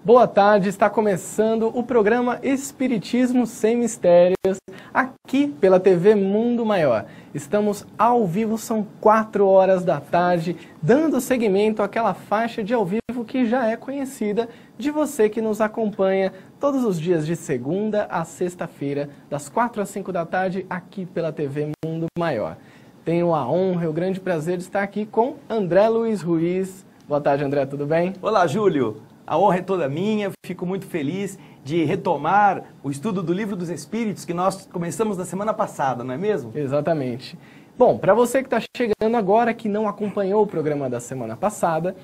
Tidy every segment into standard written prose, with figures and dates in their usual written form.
Boa tarde, está começando o programa Espiritismo Sem Mistérios, aqui pela TV Mundo Maior. Estamos ao vivo, são 4 horas da tarde, dando seguimento àquela faixa de ao vivo que já é conhecida de você que nos acompanha todos os dias de segunda a sexta-feira, das 4 às 5 da tarde, aqui pela TV Mundo Maior. Tenho a honra e o grande prazer de estar aqui com André Luiz Ruiz. Boa tarde, André, tudo bem? Olá, Júlio. A honra é toda minha, fico muito feliz de retomar o estudo do Livro dos Espíritos que nós começamos na semana passada, não é mesmo? Exatamente. Bom, para você que está chegando agora, que não acompanhou o programa da semana passada,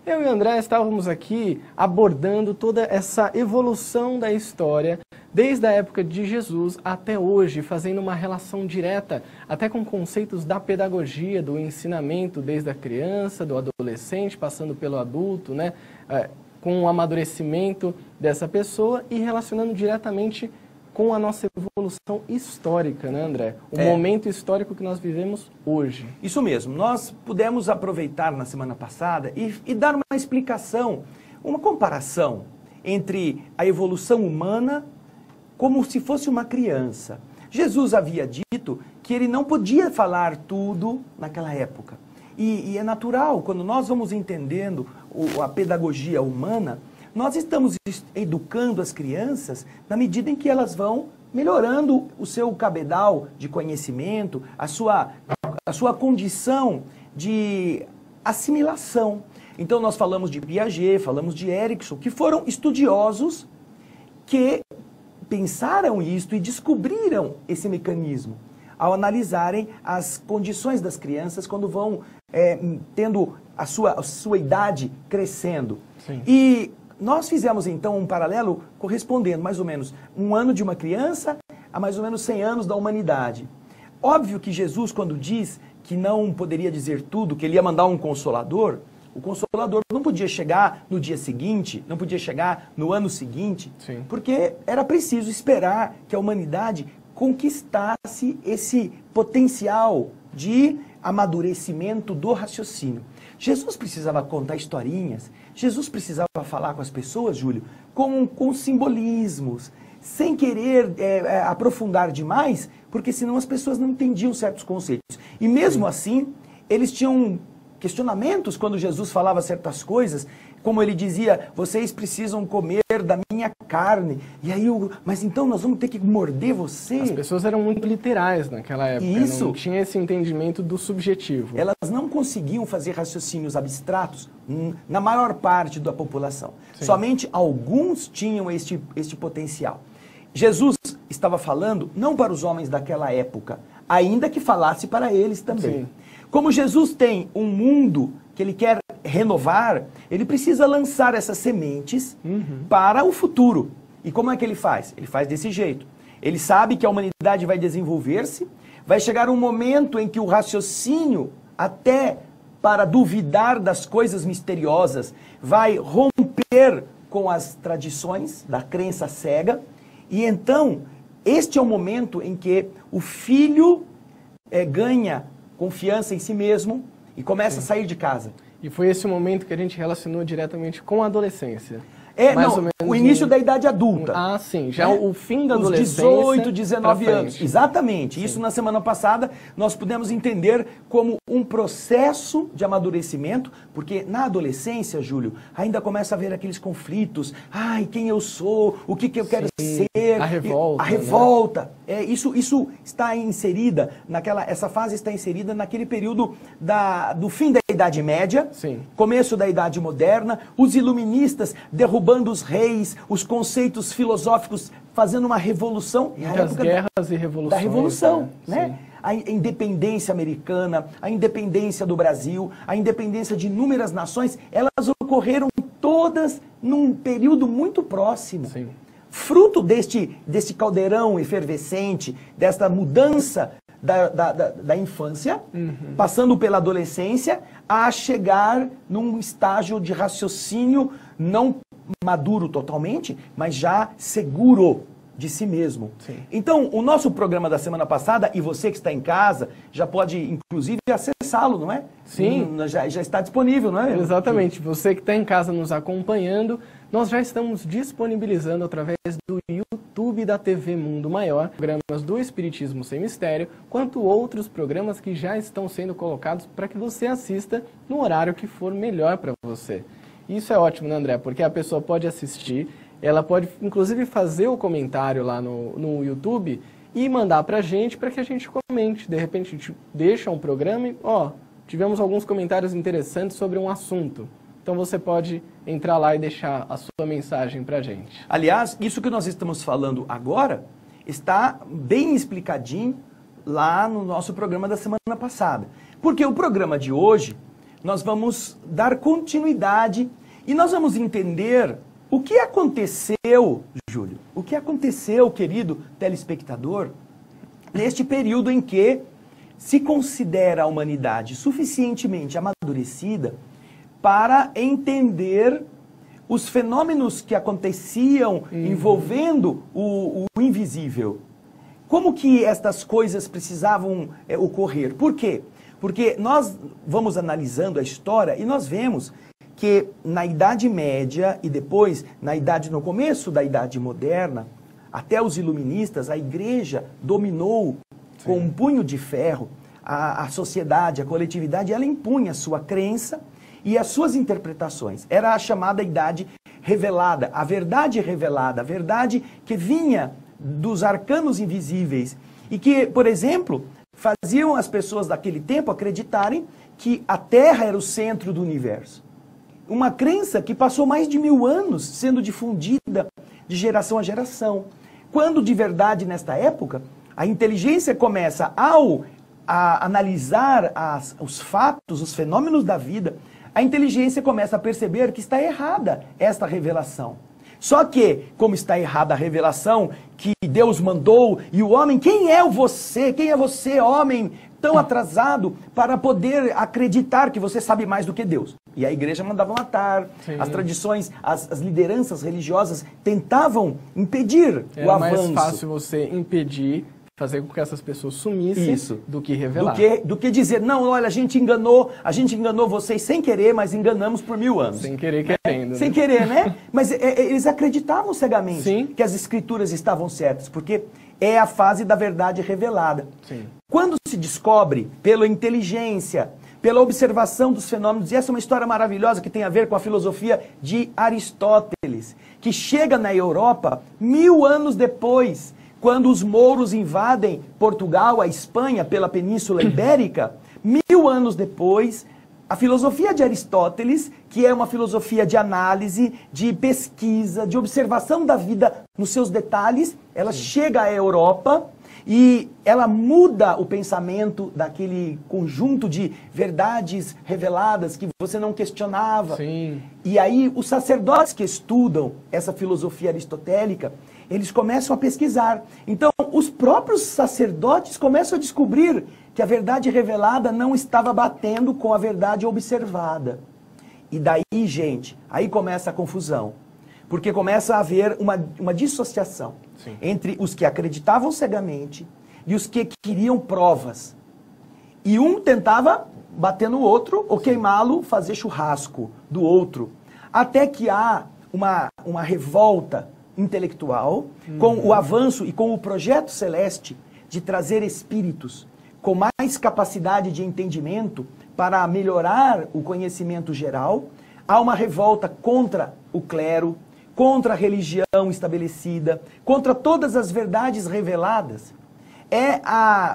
eu e o André estávamos aqui abordando toda essa evolução da história, desde a época de Jesus até hoje, fazendo uma relação direta até com conceitos da pedagogia, do ensinamento, desde a criança, do adolescente, passando pelo adulto, né? Com o amadurecimento dessa pessoa e relacionando diretamente com a nossa evolução histórica, né, André? O momento histórico que nós vivemos hoje. Isso mesmo. Nós pudemos aproveitar na semana passada e dar uma explicação, uma comparação entre a evolução humana como se fosse uma criança. Jesus havia dito que ele não podia falar tudo naquela época. E é natural, quando nós vamos entendendo a pedagogia humana, nós estamos educando as crianças na medida em que elas vão melhorando o seu cabedal de conhecimento, a sua condição de assimilação. Então nós falamos de Piaget, falamos de Erikson, que foram estudiosos que pensaram isto e descobriram esse mecanismo ao analisarem as condições das crianças quando vão tendo a sua idade crescendo. Sim. E nós fizemos então um paralelo correspondendo mais ou menos 1 ano de uma criança a mais ou menos 100 anos da humanidade. Óbvio que Jesus, quando diz que não poderia dizer tudo, que ele ia mandar um consolador, o consolador não podia chegar no dia seguinte, não podia chegar no ano seguinte, Sim. porque era preciso esperar que a humanidade conquistasse esse potencial de amadurecimento do raciocínio. Jesus precisava contar historinhas, Jesus precisava falar com as pessoas, Júlio, com simbolismos, sem querer aprofundar demais, porque senão as pessoas não entendiam certos conceitos. E mesmo assim, eles tinham questionamentos quando Jesus falava certas coisas, como ele dizia, vocês precisam comer da minha carne. E aí, mas então nós vamos ter que morder você? As pessoas eram muito literais naquela época, Isso. Não tinha esse entendimento do subjetivo. Elas não conseguiam fazer raciocínios abstratos na maior parte da população. Sim. Somente alguns tinham este potencial. Jesus estava falando não para os homens daquela época, ainda que falasse para eles também. Sim. Como Jesus tem um mundo que ele quer renovar, ele precisa lançar essas sementes para o futuro. E como é que ele faz? Ele faz desse jeito. Ele sabe que a humanidade vai desenvolver-se, vai chegar um momento em que o raciocínio, até para duvidar das coisas misteriosas, vai romper com as tradições da crença cega. E então, este é o momento em que o filho ganha confiança em si mesmo e começa a sair de casa. E foi esse o momento que a gente relacionou diretamente com a adolescência. O início da idade adulta. Sim, já o fim da adolescência. Os 18, 19 anos. Exatamente. Sim. Isso na semana passada nós pudemos entender como um processo de amadurecimento, porque na adolescência, Júlio, ainda começa a haver aqueles conflitos. Ai, quem eu sou, o que eu quero ser. A revolta. A revolta. Né? Isso está inserida, essa fase está inserida naquele período do fim da Idade Média, Sim. começo da Idade Moderna, os iluministas derrubando os reis, os conceitos filosóficos fazendo uma revolução. Muitas guerras e revoluções. Da revolução, né? Sim. A independência americana, a independência do Brasil, a independência de inúmeras nações, elas ocorreram todas num período muito próximo. Sim. Fruto deste caldeirão efervescente, desta mudança da infância, passando pela adolescência, a chegar num estágio de raciocínio não maduro totalmente, mas já seguro de si mesmo. Sim. Então, o nosso programa da semana passada, e você que está em casa, já pode, inclusive, acessá-lo, não é? Sim. Já está disponível, não é? Exatamente. Você que está em casa nos acompanhando, nós já estamos disponibilizando através do YouTube da TV Mundo Maior, programas do Espiritismo Sem Mistério, quanto outros programas que já estão sendo colocados para que você assista no horário que for melhor para você. Isso é ótimo, né, André? Porque a pessoa pode assistir, ela pode, inclusive, fazer o comentário lá no YouTube e mandar para que a gente comente. De repente, a gente deixa um programa e, tivemos alguns comentários interessantes sobre um assunto. Então, você pode entrar lá e deixar a sua mensagem para a gente. Aliás, isso que nós estamos falando agora está bem explicadinho lá no nosso programa da semana passada. Porque o programa de hoje, nós vamos dar continuidade e nós vamos entender o que aconteceu, Júlio, o que aconteceu, querido telespectador, neste período em que se considera a humanidade suficientemente amadurecida para entender os fenômenos que aconteciam envolvendo o invisível. Como que estas coisas precisavam ocorrer? Por quê? Porque nós vamos analisando a história e nós vemos que na Idade Média e depois no começo da Idade Moderna, até os iluministas, a Igreja dominou com um punho de ferro a sociedade, a coletividade, ela impunha a sua crença e as suas interpretações. Era a chamada Idade Revelada, a verdade revelada, a verdade que vinha dos arcanos invisíveis e que, por exemplo, faziam as pessoas daquele tempo acreditarem que a Terra era o centro do universo. Uma crença que passou mais de 1000 anos sendo difundida de geração a geração. Quando, de verdade, nesta época, a inteligência começa a analisar os fatos, os fenômenos da vida, a inteligência começa a perceber que está errada esta revelação. Só que, como está errada a revelação que Deus mandou, e o homem, quem é você, homem, tão atrasado, para poder acreditar que você sabe mais do que Deus? E a igreja mandava matar, as tradições, as lideranças religiosas tentavam impedir o avanço. É mais fácil você impedir, fazer com que essas pessoas sumissem do que revelar. Do que dizer, não, olha, a gente enganou vocês sem querer, mas enganamos por 1000 anos. Sem querer, querendo. Sem querer, né? Mas eles acreditavam cegamente Sim. que as escrituras estavam certas, porque é a fase da verdade revelada. Sim. Quando se descobre, pela inteligência, pela observação dos fenômenos, e essa é uma história maravilhosa que tem a ver com a filosofia de Aristóteles, que chega na Europa 1000 anos depois, quando os mouros invadem Portugal, a Espanha, pela Península Ibérica, 1000 anos depois, a filosofia de Aristóteles, que é uma filosofia de análise, de pesquisa, de observação da vida nos seus detalhes, ela chega à Europa e ela muda o pensamento daquele conjunto de verdades reveladas que você não questionava. Sim. E aí os sacerdotes que estudam essa filosofia aristotélica, eles começam a pesquisar. Então, os próprios sacerdotes começam a descobrir que a verdade revelada não estava batendo com a verdade observada. E daí, gente, aí começa a confusão. Porque começa a haver uma dissociação entre os que acreditavam cegamente e os que queriam provas. E um tentava bater no outro ou queimá-lo, fazer churrasco do outro. Até que há uma revolta intelectual com o avanço e com o projeto celeste de trazer espíritos com mais capacidade de entendimento para melhorar o conhecimento geral. Há uma revolta contra o clero, contra a religião estabelecida, contra todas as verdades reveladas. É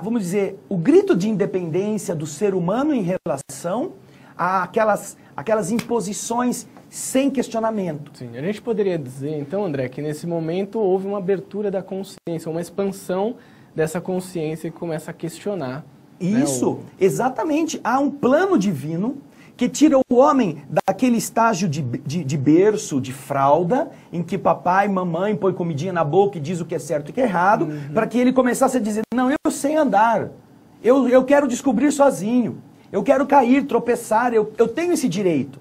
vamos dizer, o grito de independência do ser humano em relação àquelas imposições sem questionamento. Sim, a gente poderia dizer, então, André, que nesse momento houve uma abertura da consciência, uma expansão dessa consciência que começa a questionar. Isso, exatamente. Há um plano divino que tira o homem daquele estágio de berço, de fralda, em que papai e mamãe põe comidinha na boca e diz o que é certo e o que é errado, para que ele começasse a dizer, não, eu sei andar, eu quero descobrir sozinho, eu quero cair, tropeçar, eu tenho esse direito.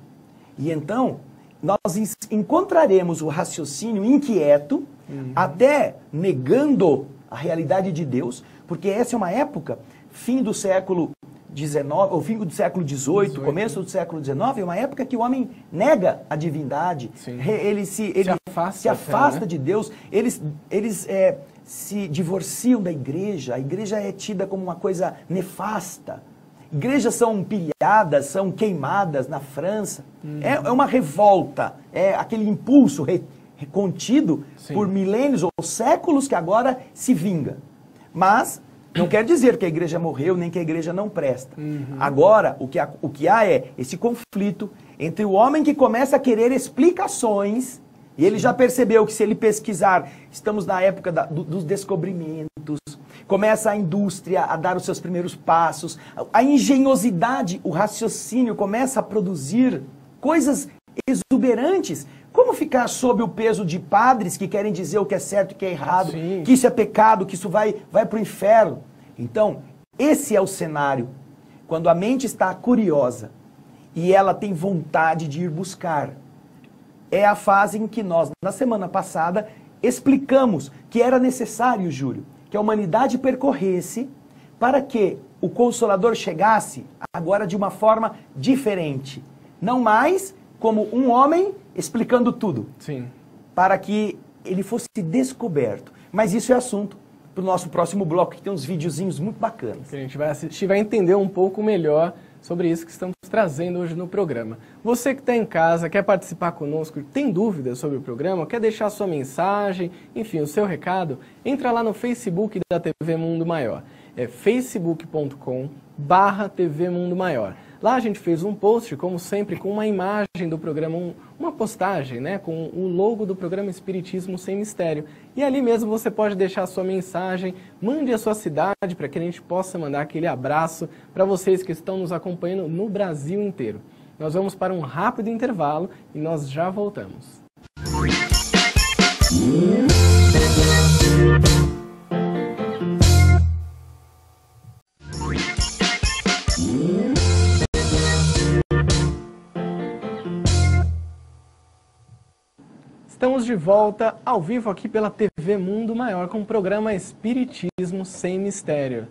E então, nós encontraremos o raciocínio inquieto, até negando a realidade de Deus, porque essa é uma época, fim do século XIX, ou fim do século XVIII, começo do século XIX, é uma época que o homem nega a divindade, ele se afasta de Deus, eles se divorciam da igreja, a igreja é tida como uma coisa nefasta. Igrejas são pilhadas, são queimadas na França. É uma revolta, é aquele impulso contido por milênios ou séculos que agora se vinga. Mas não quer dizer que a igreja morreu, nem que a igreja não presta. Agora, o que há é esse conflito entre o homem que começa a querer explicações, e ele já percebeu que se ele pesquisar, estamos na época dos descobrimentos, começa a indústria a dar os seus primeiros passos, a engenhosidade, o raciocínio começa a produzir coisas exuberantes. Como ficar sob o peso de padres que querem dizer o que é certo e o que é errado, que isso é pecado, que isso vai para o inferno? Então, esse é o cenário. Quando a mente está curiosa e ela tem vontade de ir buscar. É a fase em que nós, na semana passada, explicamos que era necessário, Júlio, que a humanidade percorresse para que o Consolador chegasse agora de uma forma diferente. Não mais como um homem explicando tudo. Para que ele fosse descoberto. Mas isso é assunto para o nosso próximo bloco, que tem uns videozinhos muito bacanas. Que a gente vai assistir, vai entender um pouco melhor sobre isso que estamos trazendo hoje no programa. Você que está em casa, quer participar conosco, tem dúvidas sobre o programa, quer deixar sua mensagem, enfim, o seu recado, entra lá no Facebook da TV Mundo Maior. É facebook.com/TV Mundo Maior. Lá a gente fez um post, como sempre, com uma imagem do programa, uma postagem, né, com o logo do programa Espiritismo Sem Mistério. E ali mesmo você pode deixar a sua mensagem, mande a sua cidade para que a gente possa mandar aquele abraço para vocês que estão nos acompanhando no Brasil inteiro. Nós vamos para um rápido intervalo e nós já voltamos. Estamos de volta ao vivo aqui pela TV Mundo Maior com o programa Espiritismo Sem Mistério.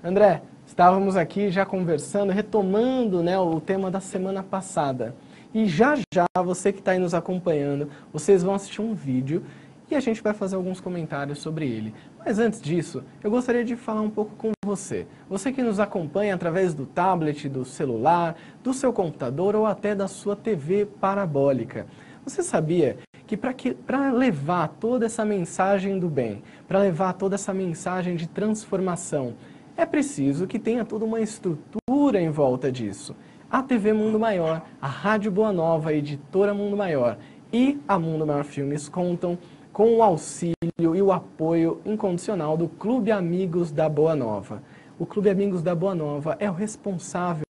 André, estávamos aqui já conversando, retomando, né, o tema da semana passada. E já você que está aí nos acompanhando, vocês vão assistir um vídeo e a gente vai fazer alguns comentários sobre ele. Mas antes disso, eu gostaria de falar um pouco com você. Você que nos acompanha através do tablet, do celular, do seu computador ou até da sua TV parabólica. Você sabia que para levar toda essa mensagem do bem, para levar toda essa mensagem de transformação, é preciso que tenha toda uma estrutura em volta disso. A TV Mundo Maior, a Rádio Boa Nova, a Editora Mundo Maior e a Mundo Maior Filmes contam com o auxílio e o apoio incondicional do Clube Amigos da Boa Nova. O Clube Amigos da Boa Nova é o responsável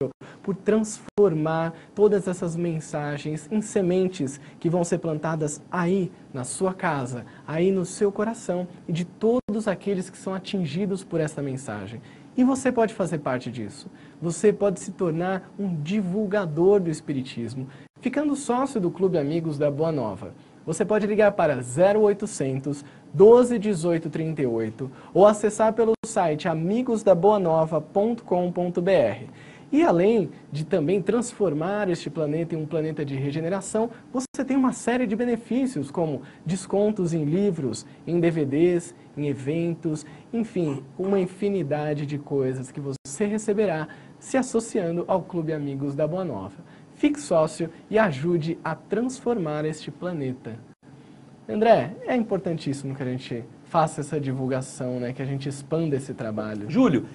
por transformar todas essas mensagens em sementes que vão ser plantadas aí na sua casa, aí no seu coração e de todos aqueles que são atingidos por essa mensagem. E você pode fazer parte disso. Você pode se tornar um divulgador do Espiritismo, ficando sócio do Clube Amigos da Boa Nova. Você pode ligar para 0800 12 18 38 ou acessar pelo site amigosdaboanova.com.br. E além de também transformar este planeta em um planeta de regeneração, você tem uma série de benefícios, como descontos em livros, em DVDs, em eventos, enfim, uma infinidade de coisas que você receberá se associando ao Clube Amigos da Boa Nova. Fique sócio e ajude a transformar este planeta. André, é importantíssimo que a gente faça essa divulgação, né? Que a gente expanda esse trabalho. Júlio,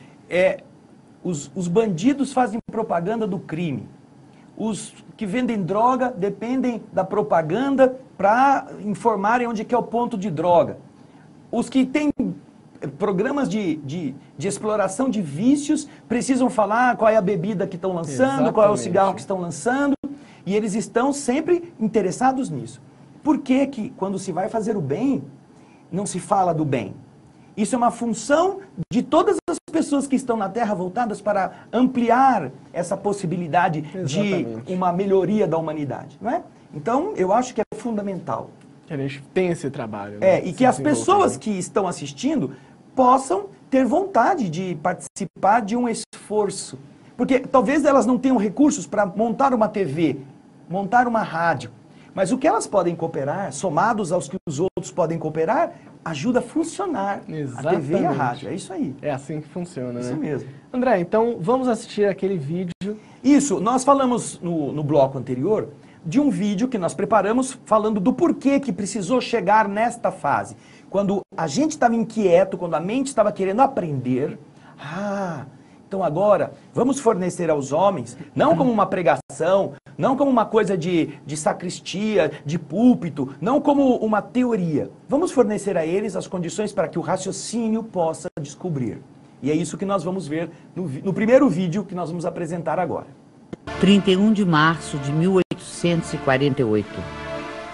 os bandidos fazem propaganda do crime. Os que vendem droga dependem da propaganda para informarem onde é o ponto de droga. Os que têm programas de exploração de vícios precisam falar qual é a bebida que estão lançando, exatamente, qual é o cigarro que estão lançando, e eles estão sempre interessados nisso. Por que que, quando se vai fazer o bem, não se fala do bem? Isso é uma função de todas as pessoas que estão na Terra voltadas para ampliar essa possibilidade de uma melhoria da humanidade, não é? Então, eu acho que é fundamental. Que a gente tem esse trabalho. Né? E que as pessoas que estão assistindo possam ter vontade de participar de um esforço. Porque talvez elas não tenham recursos para montar uma TV, montar uma rádio. Mas o que elas podem cooperar, somados aos que os outros podem cooperar, ajuda a funcionar a TV e a rádio. É isso aí. É assim que funciona, Isso né? mesmo. André, então vamos assistir aquele vídeo. Isso, nós falamos no bloco anterior de um vídeo que nós preparamos falando do porquê que precisou chegar nesta fase. Quando a gente estava inquieto, quando a mente estava querendo aprender, então agora vamos fornecer aos homens, não como uma pregação, não como uma coisa de sacristia, de púlpito, não como uma teoria. Vamos fornecer a eles as condições para que o raciocínio possa descobrir. E é isso que nós vamos ver no primeiro vídeo que nós vamos apresentar agora. 31 de março de 1848.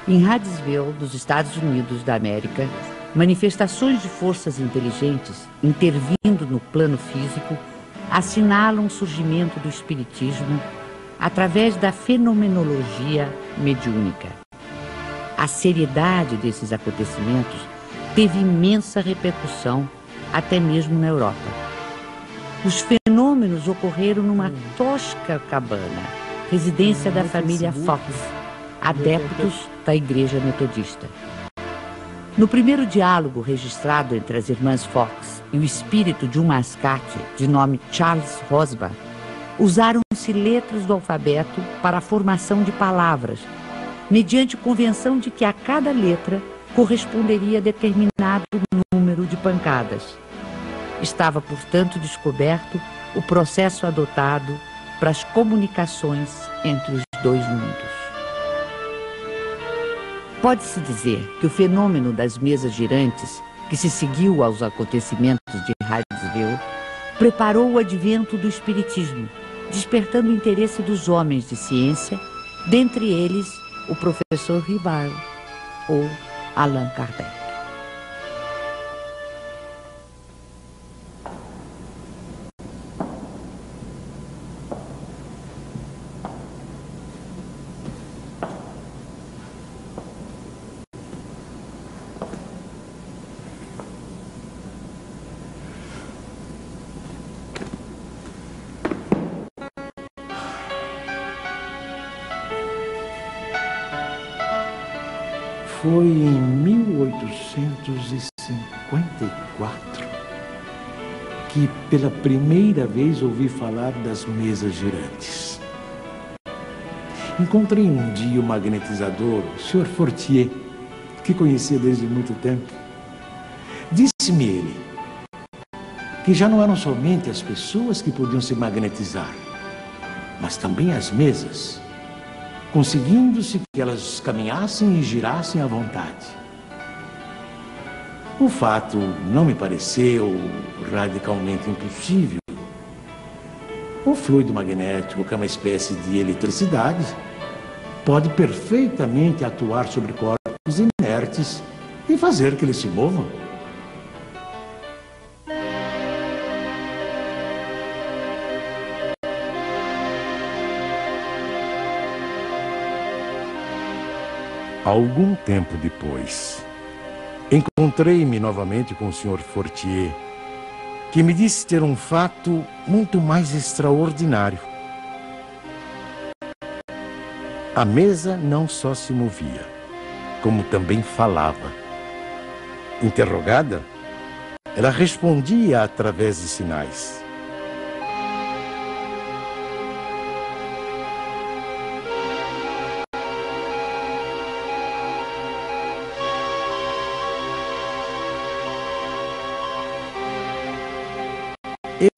Em Hydesville, dos Estados Unidos da América, manifestações de forças inteligentes intervindo no plano físico assinalam o surgimento do espiritismo através da fenomenologia mediúnica. A seriedade desses acontecimentos teve imensa repercussão até mesmo na Europa. Os fenômenos ocorreram numa tosca cabana, residência da família Fox, adeptos da Igreja Metodista. No primeiro diálogo registrado entre as irmãs Fox e o espírito de um mascate de nome Charles Rosbach, usaram-se letras do alfabeto para a formação de palavras, mediante convenção de que a cada letra corresponderia a determinado número de pancadas. Estava, portanto, descoberto o processo adotado para as comunicações entre os dois mundos. Pode-se dizer que o fenômeno das mesas girantes, que se seguiu aos acontecimentos de Hydesville, preparou o advento do espiritismo, despertando o interesse dos homens de ciência, dentre eles o professor Ribard ou Allan Kardec. Foi em 1854 que pela primeira vez ouvi falar das mesas girantes. Encontrei um dia o magnetizador, o Sr. Fortier, que conhecia desde muito tempo. Disse-me ele que já não eram somente as pessoas que podiam se magnetizar, mas também as mesas, conseguindo-se que elas caminhassem e girassem à vontade. O fato não me pareceu radicalmente impossível. O fluido magnético, que é uma espécie de eletricidade, pode perfeitamente atuar sobre corpos inertes e fazer que eles se movam. Algum tempo depois, encontrei-me novamente com o Sr. Fortier, que me disse ter um fato muito mais extraordinário. A mesa não só se movia, como também falava. Interrogada, ela respondia através de sinais.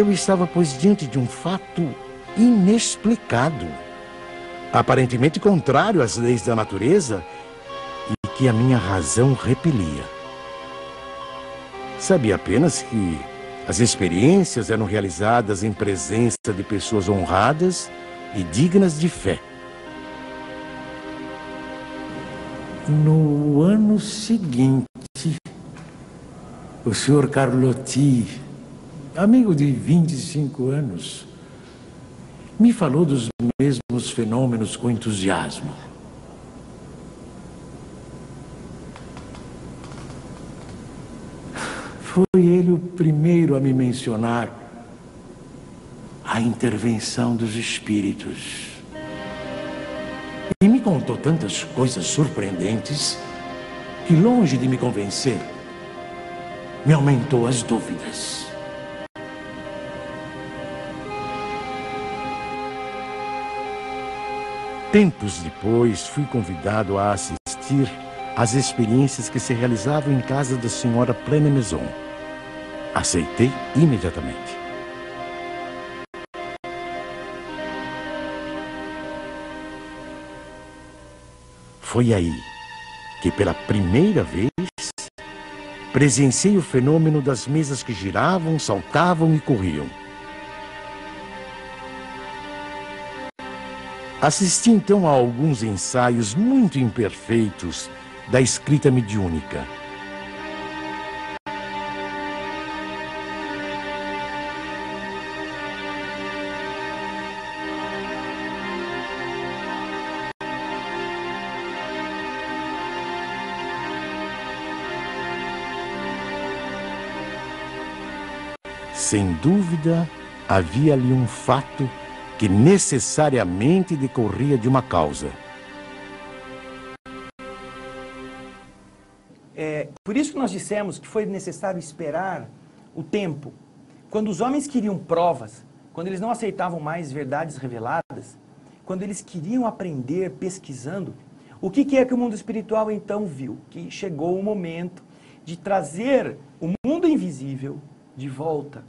Eu estava, pois, diante de um fato inexplicado, aparentemente contrário às leis da natureza e que a minha razão repelia. Sabia apenas que as experiências eram realizadas em presença de pessoas honradas e dignas de fé. No ano seguinte, o Sr. Carlotti amigo de 25 anos, me falou dos mesmos fenômenos com entusiasmo. Foi ele o primeiro a me mencionar a intervenção dos espíritos. E me contou tantas coisas surpreendentes que, longe de me convencer, me aumentou as dúvidas. Tempos depois, fui convidado a assistir às experiências que se realizavam em casa da senhora Pleine-Maison. Aceitei imediatamente. Foi aí que, pela primeira vez, presenciei o fenômeno das mesas que giravam, saltavam e corriam. Assisti então a alguns ensaios muito imperfeitos da escrita mediúnica. Sem dúvida, havia ali um fato que necessariamente decorria de uma causa. Por isso que nós dissemos que foi necessário esperar o tempo. Quando os homens queriam provas, quando eles não aceitavam mais verdades reveladas, quando eles queriam aprender pesquisando, o que é que o mundo espiritual então viu? Que chegou o momento de trazer o mundo invisível de volta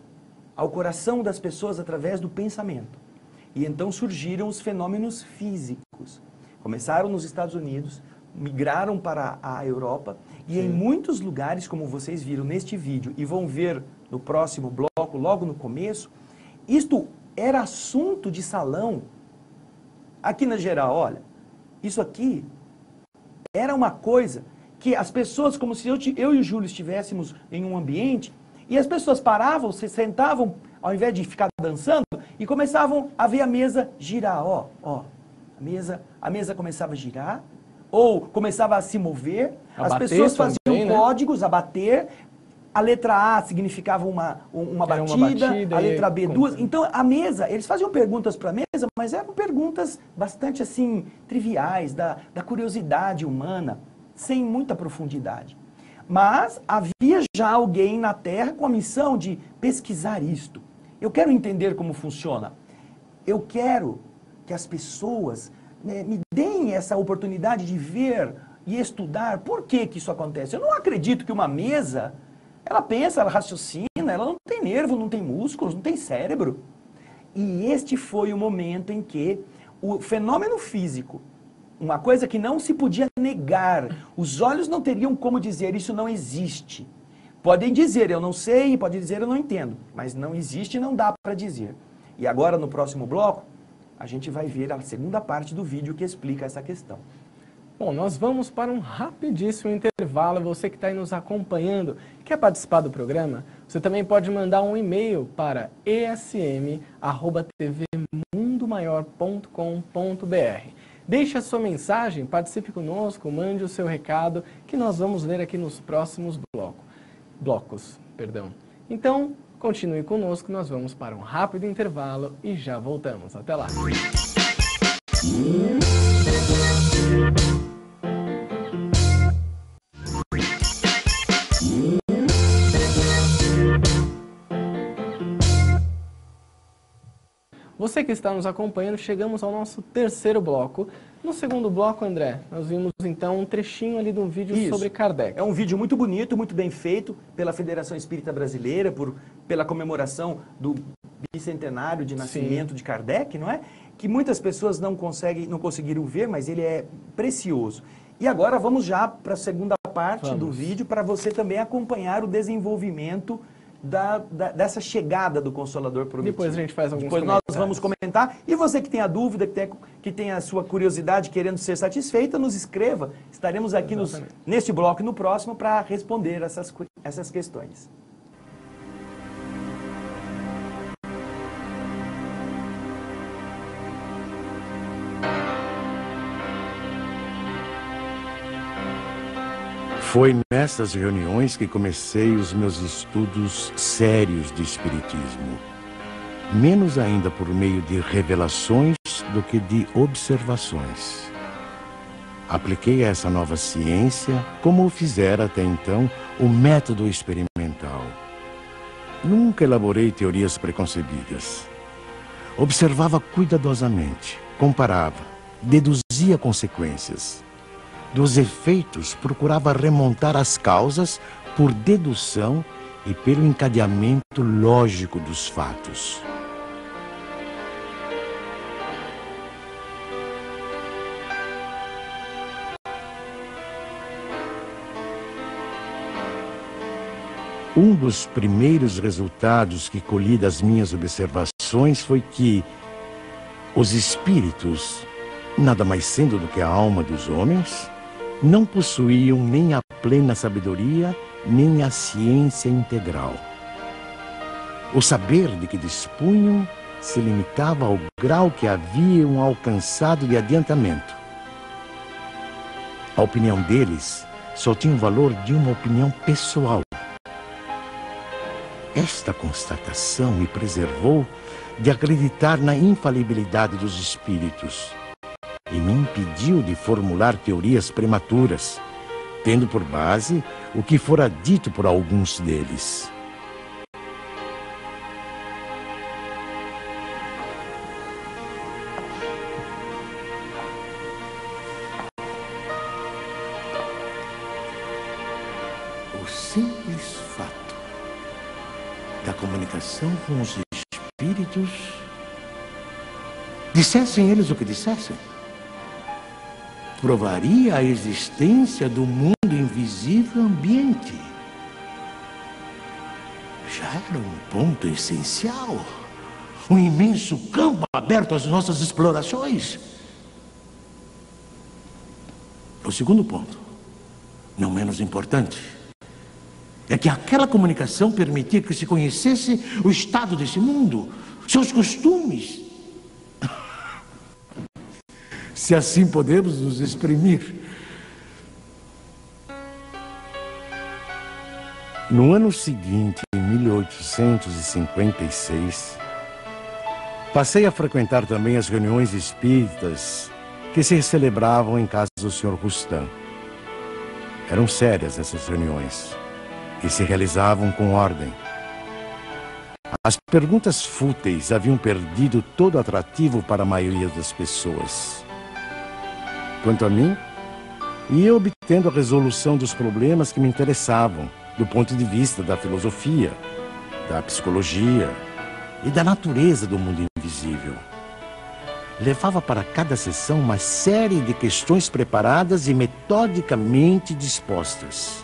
ao coração das pessoas através do pensamento. E então surgiram os fenômenos físicos. Começaram nos Estados Unidos, migraram para a Europa e em muitos lugares, como vocês viram neste vídeo e vão ver no próximo bloco, logo no começo, isto era assunto de salão. Aqui na geral, olha, isso aqui era uma coisa que as pessoas, como se eu e o Júlio estivéssemos em um ambiente e as pessoas paravam, se sentavam, ao invés de ficar dançando, e começavam a ver a mesa girar. A mesa começava a girar, ou começava a se mover, as pessoas faziam também, códigos, a bater. A letra A significava uma batida, a letra B duas. Então, a mesa, eles faziam perguntas para a mesa, mas eram perguntas bastante, assim, triviais, da curiosidade humana, sem muita profundidade. Mas havia já alguém na Terra com a missão de pesquisar isto. Eu quero entender como funciona. Eu quero que as pessoas me deem essa oportunidade de ver e estudar por que isso acontece. Eu não acredito que uma mesa, ela pensa, ela raciocina, ela não tem nervo, não tem músculos, não tem cérebro. E este foi o momento em que o fenômeno físico, uma coisa que não se podia negar, os olhos não teriam como dizer isso não existe. Podem dizer eu não sei, podem dizer eu não entendo, mas não existe e não dá para dizer. E agora no próximo bloco, a gente vai ver a segunda parte do vídeo que explica essa questão. Bom, nós vamos para um rapidíssimo intervalo. Você que está aí nos acompanhando, quer participar do programa? Você também pode mandar um e-mail para esm@tvmundomaior.com.br. Deixe a sua mensagem, participe conosco, mande o seu recado, que nós vamos ler aqui nos próximos blocos. Então, continue conosco, nós vamos para um rápido intervalo e já voltamos. Até lá! Você que está nos acompanhando, chegamos ao nosso terceiro bloco. No segundo bloco, André, nós vimos então um trechinho ali de um vídeo sobre Kardec. É um vídeo muito bonito, muito bem feito pela Federação Espírita Brasileira, pela comemoração do bicentenário de nascimento de Kardec, não é? Que muitas pessoas não conseguiram ver, mas ele é precioso. E agora vamos já para a segunda parte do vídeo, para você também acompanhar o desenvolvimento dessa chegada do Consolador Prometido. Depois a gente faz alguns comentários. Depois nós vamos comentar. E você que tem a dúvida, que tem a sua curiosidade querendo ser satisfeita, nos escreva. Estaremos aqui neste bloco e no próximo para responder essas questões. Foi nessas reuniões que comecei os meus estudos sérios de espiritismo. Menos ainda por meio de revelações do que de observações. Apliquei a essa nova ciência, como o fizera até então, o método experimental. Nunca elaborei teorias preconcebidas. Observava cuidadosamente, comparava, deduzia consequências. Dos efeitos, procurava remontar as causas por dedução e pelo encadeamento lógico dos fatos. Um dos primeiros resultados que colhi das minhas observações foi que os espíritos, nada mais sendo do que a alma dos homens, não possuíam nem a plena sabedoria, nem a ciência integral. O saber de que dispunham se limitava ao grau que haviam alcançado de adiantamento. A opinião deles só tinha o valor de uma opinião pessoal. Esta constatação me preservou de acreditar na infalibilidade dos espíritos e me impediu de formular teorias prematuras, tendo por base o que fora dito por alguns deles. O simples fato da comunicação com os espíritos, dissessem eles o que dissessem, provaria a existência do mundo invisível ambiente. Já era um ponto essencial, um imenso campo aberto às nossas explorações. O segundo ponto, não menos importante, é que aquela comunicação permitia que se conhecesse o estado desse mundo, seus costumes. Se assim podemos nos exprimir. No ano seguinte, em 1856, passei a frequentar também as reuniões espíritas que se celebravam em casa do Sr. Rustam. Eram sérias essas reuniões e se realizavam com ordem. As perguntas fúteis haviam perdido todo atrativo para a maioria das pessoas. Quanto a mim, ia obtendo a resolução dos problemas que me interessavam, do ponto de vista da filosofia, da psicologia e da natureza do mundo invisível. Levava para cada sessão uma série de questões preparadas e metodicamente dispostas.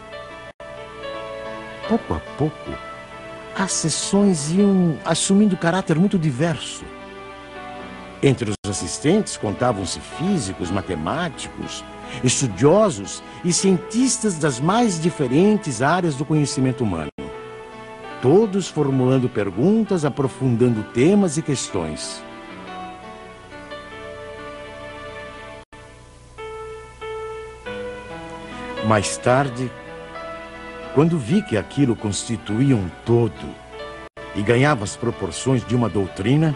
Pouco a pouco, as sessões iam assumindo caráter muito diverso. Entre os assistentes contavam-se físicos, matemáticos, estudiosos e cientistas das mais diferentes áreas do conhecimento humano. Todos formulando perguntas, aprofundando temas e questões. Mais tarde, quando vi que aquilo constituía um todo e ganhava as proporções de uma doutrina,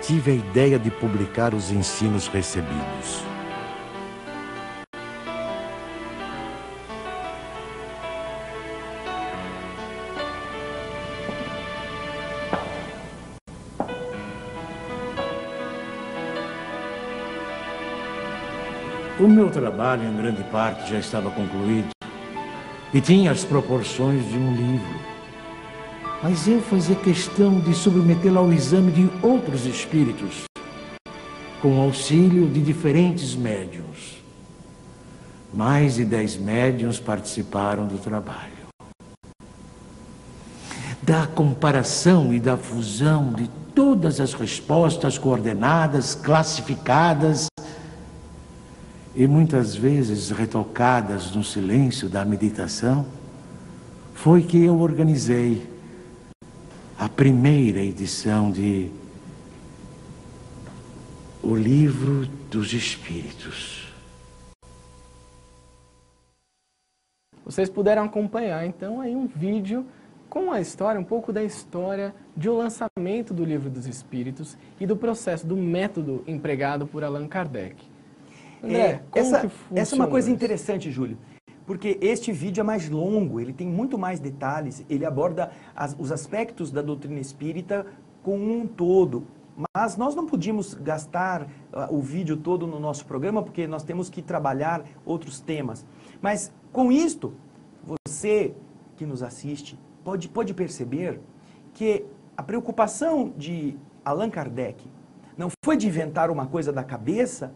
tive a ideia de publicar os ensinos recebidos. O meu trabalho, em grande parte, já estava concluído e tinha as proporções de um livro. Mas eu fazia questão de submetê-lo ao exame de outros espíritos, com auxílio de diferentes médiuns. Mais de 10 médiuns participaram do trabalho. Da comparação e da fusão de todas as respostas coordenadas, classificadas e muitas vezes retocadas no silêncio da meditação, foi que eu organizei a primeira edição de O Livro dos Espíritos. Vocês puderam acompanhar, então, aí um vídeo com a história, um pouco da história de o lançamento do Livro dos Espíritos e do processo, do método empregado por Allan Kardec. André, essa é uma coisa interessante, Júlio, porque este vídeo é mais longo, ele tem muito mais detalhes, ele aborda os aspectos da doutrina espírita como um todo. Mas nós não podíamos gastar o vídeo todo no nosso programa, porque nós temos que trabalhar outros temas. Mas, com isto, você que nos assiste pode perceber que a preocupação de Allan Kardec não foi de inventar uma coisa da cabeça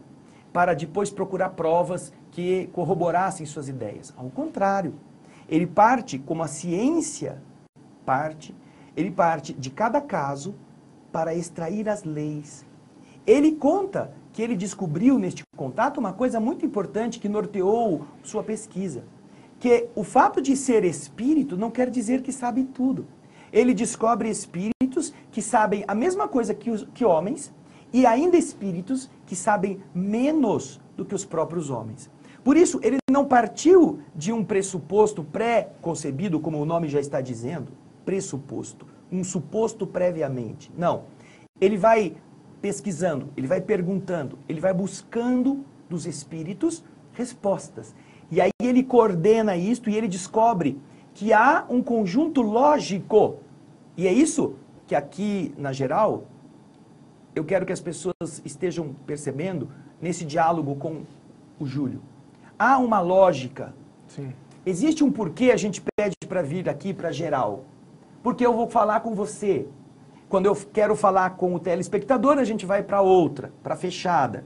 para depois procurar provas que corroborassem suas ideias. Ao contrário, ele parte, como a ciência parte, ele parte de cada caso para extrair as leis. Ele conta que ele descobriu neste contato uma coisa muito importante que norteou sua pesquisa, que o fato de ser espírito não quer dizer que sabe tudo. Ele descobre espíritos que sabem a mesma coisa que homens e ainda espíritos que sabem menos do que os próprios homens. Por isso, ele não partiu de um pressuposto pré-concebido, como o nome já está dizendo, pressuposto, um suposto previamente. Não. Ele vai pesquisando, ele vai perguntando, ele vai buscando dos espíritos respostas. E aí ele coordena isto e ele descobre que há um conjunto lógico. E é isso que aqui, na geral, eu quero que as pessoas estejam percebendo nesse diálogo com o Júlio. Há uma lógica. Sim. Existe um porquê a gente pede para vir aqui para geral. Porque eu vou falar com você. Quando eu quero falar com o telespectador, a gente vai para outra, para fechada.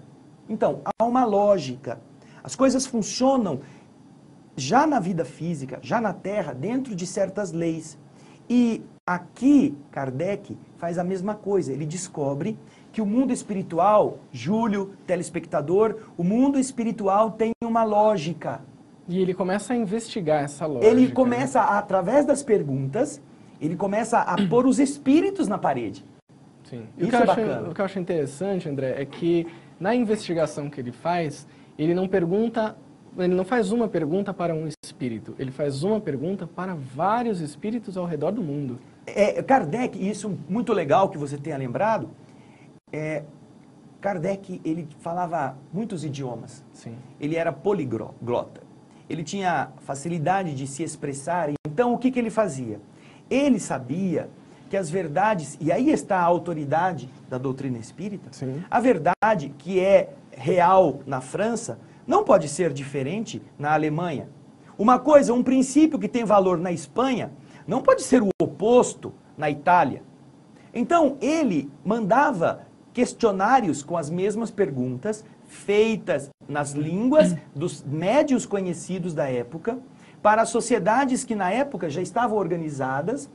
Então, há uma lógica. As coisas funcionam já na vida física, já na Terra, dentro de certas leis. E aqui, Kardec faz a mesma coisa. Ele descobre que o mundo espiritual, Júlio, telespectador, o mundo espiritual tem uma lógica. E ele começa a investigar essa lógica. Ele começa, através das perguntas, ele começa a pôr os espíritos na parede. Sim. Isso é bacana. O que eu acho interessante, André, é que na investigação que ele faz, ele não faz uma pergunta para um espírito, ele faz uma pergunta para vários espíritos ao redor do mundo. Kardec, e isso muito legal que você tenha lembrado, Kardec, ele falava muitos idiomas. Sim. Ele era poliglota. Ele tinha facilidade de se expressar. Então, o que ele fazia? Ele sabia que as verdades, e aí está a autoridade da doutrina espírita, Sim. a verdade que é real na França não pode ser diferente na Alemanha. Uma coisa, um princípio que tem valor na Espanha, não pode ser o oposto na Itália. Então, ele mandava questionários com as mesmas perguntas, feitas nas línguas dos médios conhecidos da época, para sociedades que na época já estavam organizadas,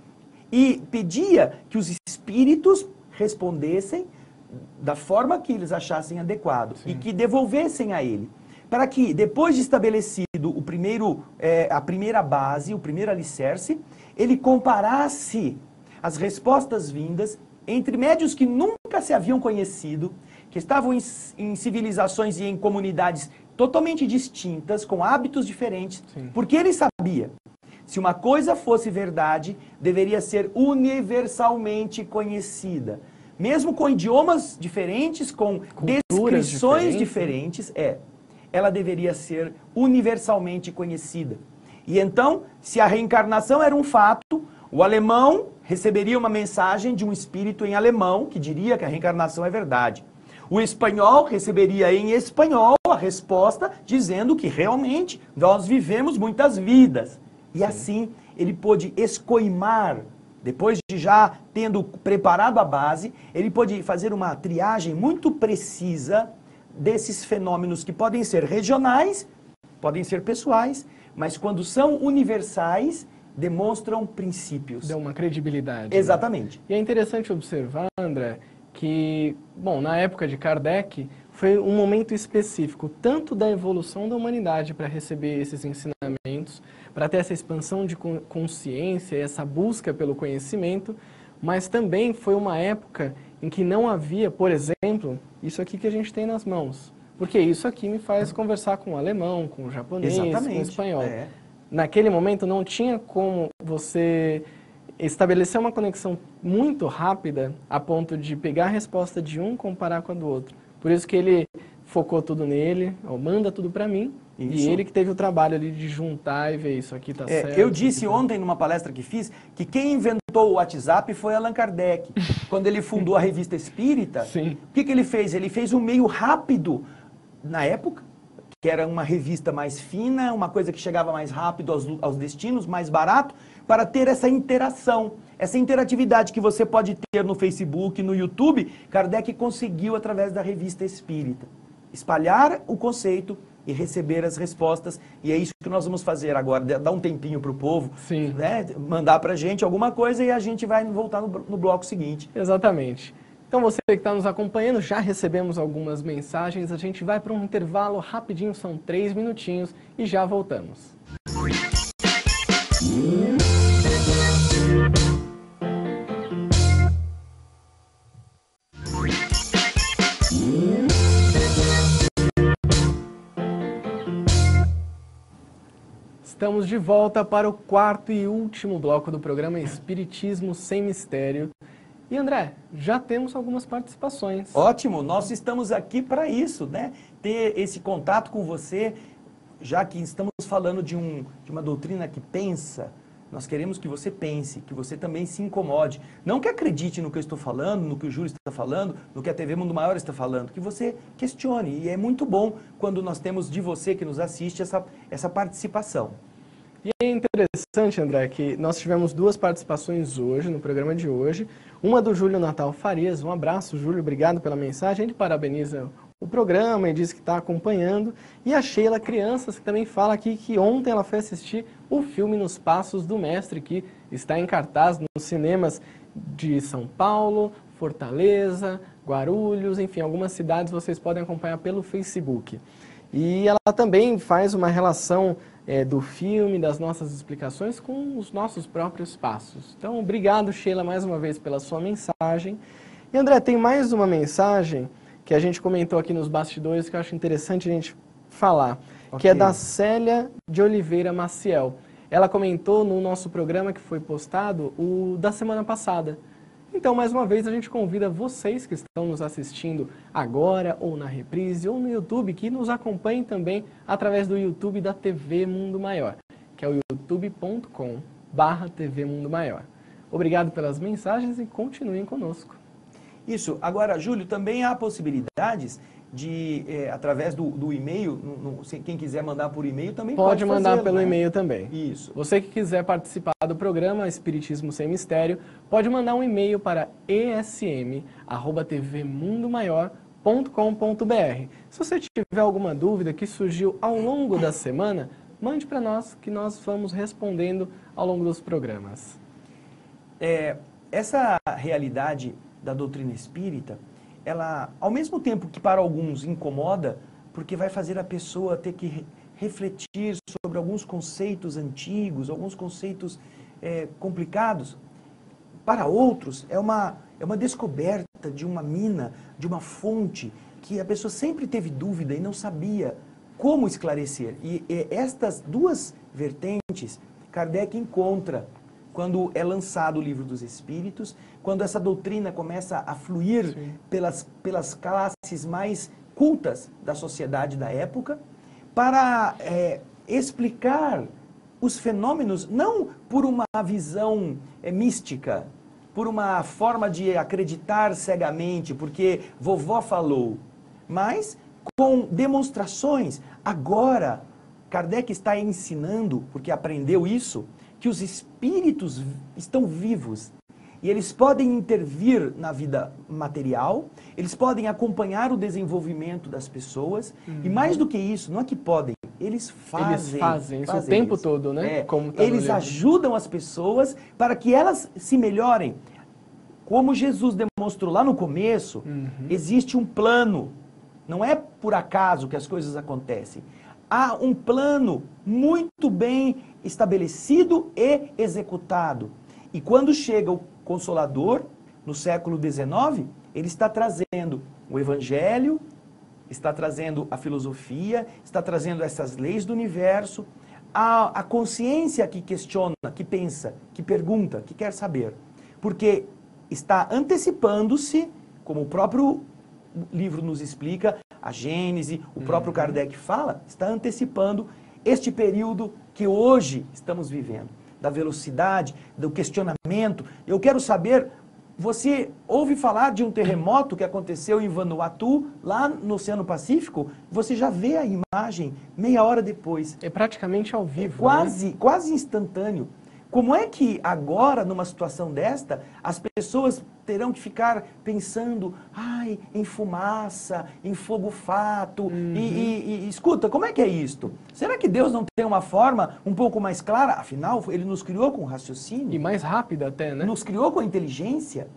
e pedia que os espíritos respondessem da forma que eles achassem adequado. Sim. E que devolvessem a ele. Para que, depois de estabelecido a primeira base, o primeiro alicerce, ele comparasse as respostas vindas entre médios que nunca se haviam conhecido, que estavam em civilizações e em comunidades totalmente distintas, com hábitos diferentes, Sim. porque ele sabia, se uma coisa fosse verdade, deveria ser universalmente conhecida. Mesmo com idiomas diferentes, com descrições diferentes, ela deveria ser universalmente conhecida. E então, se a reencarnação era um fato, o alemão receberia uma mensagem de um espírito em alemão que diria que a reencarnação é verdade. O espanhol receberia em espanhol a resposta dizendo que realmente nós vivemos muitas vidas. E assim ele pôde escoimar, depois de já tendo preparado a base, ele pôde fazer uma triagem muito precisa desses fenômenos que podem ser regionais, podem ser pessoais, mas quando são universais, demonstram princípios. Deu uma credibilidade. Exatamente. Né? E é interessante observar, André, que, bom, na época de Kardec, foi um momento específico, tanto da evolução da humanidade para receber esses ensinamentos, para ter essa expansão de consciência, essa busca pelo conhecimento, mas também foi uma época em que não havia, por exemplo, isso aqui que a gente tem nas mãos. Porque isso aqui me faz conversar com o alemão, com o japonês, com o espanhol. naquele momento não tinha como você estabelecer uma conexão muito rápida a ponto de pegar a resposta de um e comparar com a do outro. Por isso que ele focou tudo nele, ó, manda tudo para mim, e ele que teve o trabalho ali de juntar e ver isso aqui tá certo. Eu disse ontem numa palestra que fiz que quem inventou o WhatsApp foi Allan Kardec. Quando ele fundou a Revista Espírita, Sim. o que ele fez? Ele fez um meio rápido na época, que era uma revista mais fina, uma coisa que chegava mais rápido aos destinos, mais barato, para ter essa interação, essa interatividade que você pode ter no Facebook, no YouTube. Kardec conseguiu através da Revista Espírita espalhar o conceito e receber as respostas, e é isso que nós vamos fazer agora, dar um tempinho para o povo, Sim. Né, mandar para a gente alguma coisa e a gente vai voltar no bloco seguinte. Exatamente. Então você que está nos acompanhando, já recebemos algumas mensagens, a gente vai para um intervalo rapidinho, são 3 minutinhos e já voltamos. Estamos de volta para o quarto e último bloco do programa Espiritismo Sem Mistério. E André, já temos algumas participações. Ótimo, nós estamos aqui para isso, né? Ter esse contato com você, já que estamos falando de uma doutrina que pensa, nós queremos que você pense, que você também se incomode. Não que acredite no que eu estou falando, no que o Júlio está falando, no que a TV Mundo Maior está falando, que você questione. E é muito bom quando nós temos de você que nos assiste essa participação. E é interessante, André, que nós tivemos 2 participações hoje, no programa de hoje. Uma do Júlio Natal Farias. Um abraço, Júlio, obrigado pela mensagem. Ele parabeniza o programa e diz que está acompanhando. E a Sheila Crianças, que também fala aqui que ontem ela foi assistir o filme Nos Passos do Mestre, que está em cartaz nos cinemas de São Paulo, Fortaleza, Guarulhos, enfim, algumas cidades vocês podem acompanhar pelo Facebook. E ela também faz uma relação do filme, das nossas explicações com os nossos próprios passos. Então, obrigado, Sheila, mais uma vez pela sua mensagem. E, André, tem mais uma mensagem que a gente comentou aqui nos bastidores que eu acho interessante a gente falar, que é da Célia de Oliveira Maciel. Ela comentou no nosso programa que foi postado, o da semana passada. Então, mais uma vez, a gente convida vocês que estão nos assistindo agora, ou na reprise, ou no YouTube, que nos acompanhem também através do YouTube da TV Mundo Maior, que é o youtube.com/TV Mundo Maior. Obrigado pelas mensagens e continuem conosco. Isso. Agora, Júlio, também há possibilidades de, através do e-mail, quem quiser mandar por e-mail também pode mandar pelo né? e-mail também. Isso. Você que quiser participar do programa Espiritismo Sem Mistério, pode mandar um e-mail para esm@tvmundomaior.com.br. Se você tiver alguma dúvida que surgiu ao longo da semana, mande para nós que nós vamos respondendo ao longo dos programas. Essa realidade da doutrina espírita, ela, ao mesmo tempo que para alguns incomoda, porque vai fazer a pessoa ter que refletir sobre alguns conceitos antigos, alguns conceitos complicados, para outros é uma descoberta de uma mina, de uma fonte, que a pessoa sempre teve dúvida e não sabia como esclarecer. E estas 2 vertentes, Kardec encontra quando é lançado o Livro dos Espíritos, quando essa doutrina começa a fluir pelas classes mais cultas da sociedade da época, para explicar os fenômenos, não por uma visão mística, por uma forma de acreditar cegamente, porque vovó falou, mas com demonstrações. Agora, Kardec está ensinando, porque aprendeu isso, que os espíritos estão vivos e eles podem intervir na vida material, eles podem acompanhar o desenvolvimento das pessoas e mais do que isso, não é que podem, eles fazem isso o tempo todo, né? Como tá eles ajudam as pessoas para que elas se melhorem. Como Jesus demonstrou lá no começo, existe um plano, não é por acaso que as coisas acontecem. Há um plano muito bem estabelecido e executado. E quando chega o Consolador, no século XIX, ele está trazendo o Evangelho, está trazendo a filosofia, está trazendo essas leis do universo, a consciência que questiona, que pensa, que pergunta, que quer saber. Porque está antecipando-se, como o próprio livro nos explica, a Gênese, o próprio Kardec fala, está antecipando este período que hoje estamos vivendo, da velocidade, do questionamento. Eu quero saber, você ouve falar de um terremoto que aconteceu em Vanuatu, lá no Oceano Pacífico? Você já vê a imagem meia hora depois. É praticamente ao vivo, Quase instantâneo. Como é que agora, numa situação desta, as pessoas terão que ficar pensando, em fumaça, em fogo fato, e escuta, como é que é isto? Será que Deus não tem uma forma um pouco mais clara? Afinal, Ele nos criou com raciocínio. E mais rápida até, né? Nos criou com inteligência.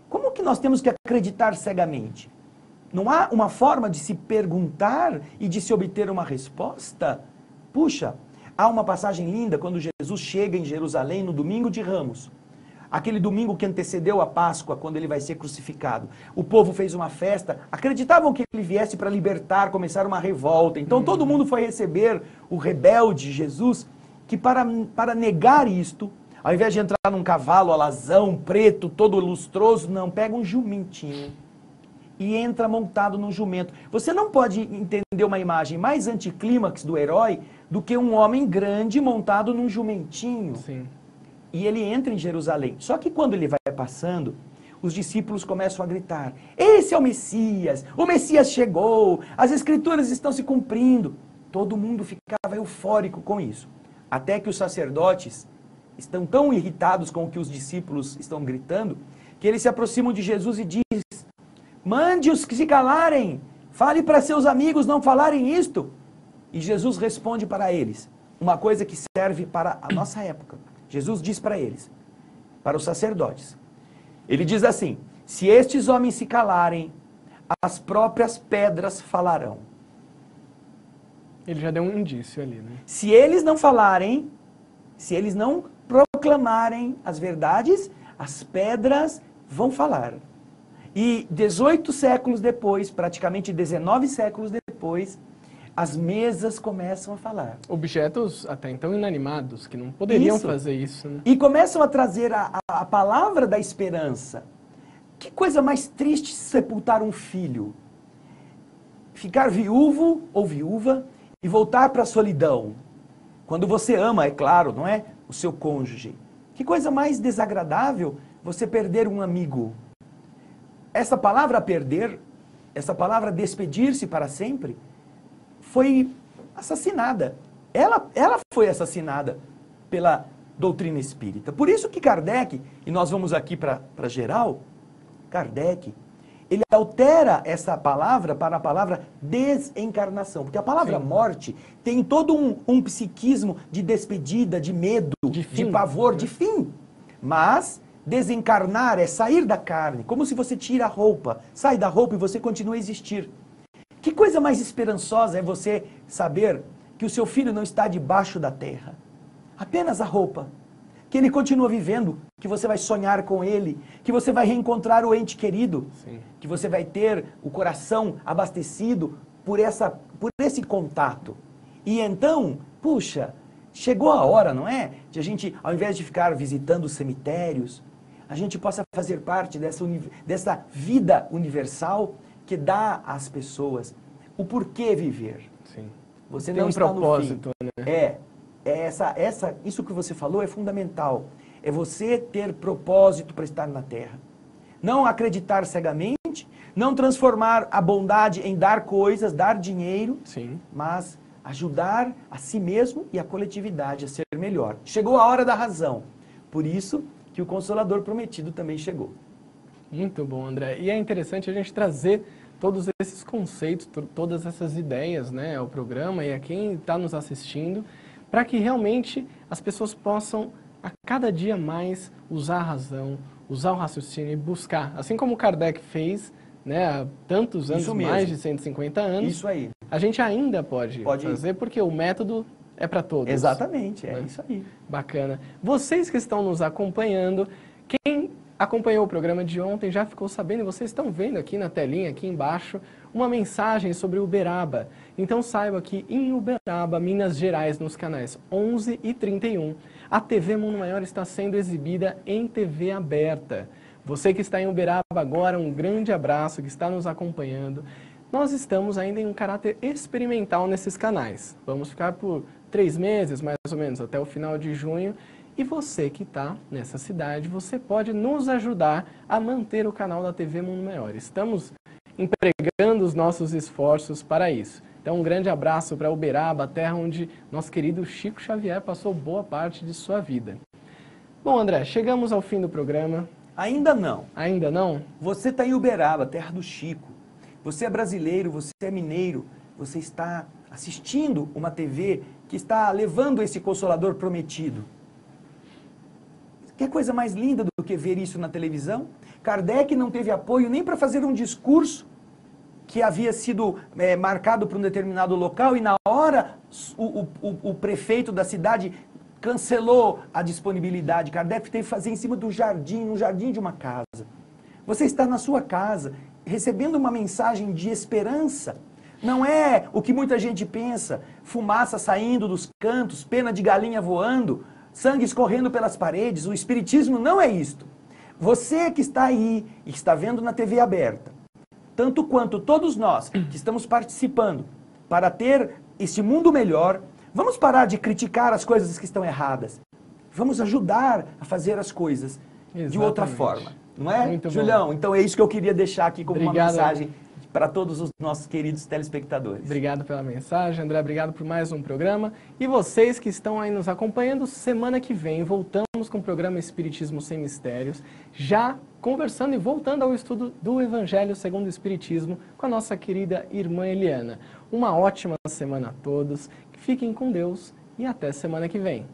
Como que nós temos que acreditar cegamente? Não há uma forma de se perguntar e de se obter uma resposta? Puxa, há uma passagem linda quando Jesus chega em Jerusalém no domingo de Ramos. Aquele domingo que antecedeu a Páscoa, quando ele vai ser crucificado. O povo fez uma festa, acreditavam que ele viesse para libertar, começar uma revolta. Então todo mundo foi receber o rebelde Jesus, que para negar isto, ao invés de entrar num cavalo alazão, preto, todo lustroso, não, pega um jumentinho e entra montado num jumento. Você não pode entender uma imagem mais anticlímax do herói do que um homem grande montado num jumentinho. Sim. E ele entra em Jerusalém. Só que quando ele vai passando, os discípulos começam a gritar, esse é o Messias chegou, as escrituras estão se cumprindo. Todo mundo ficava eufórico com isso. Até que os sacerdotes estão tão irritados com o que os discípulos estão gritando, que eles se aproximam de Jesus e diz, mande-os que se calarem, fale para seus amigos não falarem isto. E Jesus responde para eles, uma coisa que serve para a nossa época. Jesus diz para eles, para os sacerdotes, ele diz assim, se estes homens se calarem, as próprias pedras falarão. Ele já deu um indício ali, né? Se eles não falarem, se eles não proclamarem as verdades, as pedras vão falar. E 18 séculos depois, praticamente 19 séculos depois, as mesas começam a falar. Objetos até então inanimados, que não poderiam fazer isso, né? E começam a trazer a palavra da esperança. Que coisa mais triste sepultar um filho. Ficar viúvo ou viúva e voltar para a solidão. Quando você ama, é claro, não é? O seu cônjuge. Que coisa mais desagradável você perder um amigo. Essa palavra perder, essa palavra despedir-se para sempre, foi assassinada. Ela foi assassinada pela doutrina espírita. Por isso que Kardec, e nós vamos aqui para geral, Kardec, ele altera essa palavra para a palavra desencarnação. Porque a palavra morte tem todo um psiquismo de despedida, de medo, de pavor, de fim. Mas desencarnar é sair da carne, como se você tira a roupa, sai da roupa e você continua a existir. Que coisa mais esperançosa é você saber que o seu filho não está debaixo da terra. Apenas a roupa. Que ele continua vivendo, que você vai sonhar com ele, que você vai reencontrar o ente querido, que você vai ter o coração abastecido por esse contato. E então, puxa, chegou a hora, não é? De a gente, ao invés de ficar visitando os cemitérios, a gente possa fazer parte dessa vida universal que dá às pessoas o porquê viver. Sim. Você Tem não um está propósito, no fim. né? Isso que você falou é fundamental. É você ter propósito para estar na Terra. Não acreditar cegamente, não transformar a bondade em dar coisas, dar dinheiro, mas ajudar a si mesmo e a coletividade a ser melhor. Chegou a hora da razão. Por isso que o Consolador Prometido também chegou. Muito bom, André. E é interessante a gente trazer todos esses conceitos, todas essas ideias, né, ao programa e a quem está nos assistindo, para que realmente as pessoas possam, a cada dia mais, usar a razão, usar o raciocínio e buscar. Assim como Kardec fez, né, há tantos anos, mais de 150 anos, isso aí. A gente ainda pode fazer, porque o método é para todos. Exatamente, é isso aí. Bacana. Vocês que estão nos acompanhando, quem acompanhou o programa de ontem, já ficou sabendo, vocês estão vendo aqui na telinha, aqui embaixo, uma mensagem sobre Uberaba. Então saiba que em Uberaba, Minas Gerais, nos canais 11 e 31, a TV Mundo Maior está sendo exibida em TV aberta. Você que está em Uberaba agora, um grande abraço, que está nos acompanhando. Nós estamos ainda em um caráter experimental nesses canais. Vamos ficar por 3 meses, mais ou menos, até o final de junho. E você que está nessa cidade, você pode nos ajudar a manter o canal da TV Mundo Maior. Estamos empregando os nossos esforços para isso. Então, um grande abraço para Uberaba, a terra onde nosso querido Chico Xavier passou boa parte de sua vida. Bom, André, chegamos ao fim do programa. Ainda não. Ainda não? Você está em Uberaba, terra do Chico. Você é brasileiro, você é mineiro, você está assistindo uma TV que está levando esse Consolador prometido. Que coisa mais linda do que ver isso na televisão? Kardec não teve apoio nem para fazer um discurso que havia sido marcado para um determinado local e na hora o prefeito da cidade cancelou a disponibilidade. Kardec teve que fazer em cima do jardim, no jardim de uma casa. Você está na sua casa, recebendo uma mensagem de esperança. Não é o que muita gente pensa, fumaça saindo dos cantos, pena de galinha voando, sangue escorrendo pelas paredes. O Espiritismo não é isto. Você que está aí e está vendo na TV aberta, tanto quanto todos nós que estamos participando para ter este mundo melhor, vamos parar de criticar as coisas que estão erradas. Vamos ajudar a fazer as coisas de outra forma. Não é, muito Julião? Bom. Então é isso que eu queria deixar aqui como uma mensagem para todos os nossos queridos telespectadores. Obrigado pela mensagem, André. Obrigado por mais um programa. E vocês que estão aí nos acompanhando, semana que vem voltamos com o programa Espiritismo Sem Mistérios, já conversando e voltando ao estudo do Evangelho segundo o Espiritismo com a nossa querida irmã Eliana. Uma ótima semana a todos, fiquem com Deus e até semana que vem.